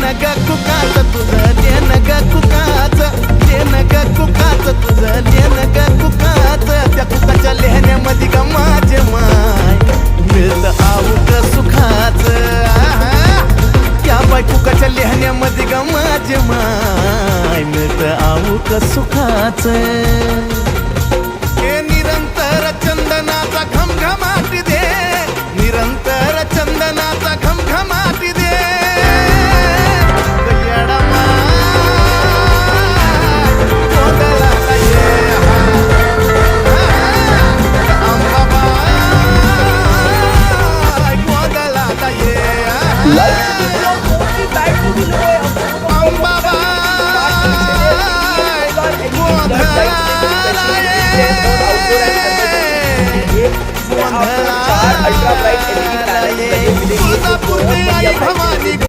ग कुकाच तुझं देन ग कुकाच देन ग कुकाच तुझं देन ग कुकाच त्या कुकाच्या लेहण्यामध्ये ग माझे माय मिळतं आऊक सुखाच त्या बाय कुकाच्या लेहण्यामध्ये ग माझे माय मिळतं आऊक सुखाच हे निरंतर चंदनाचा घमघमाट दे निरंतर चंदनाचा घमघमाट दे अल्ट्रा ब्राइट LED पैनल मिलेगी।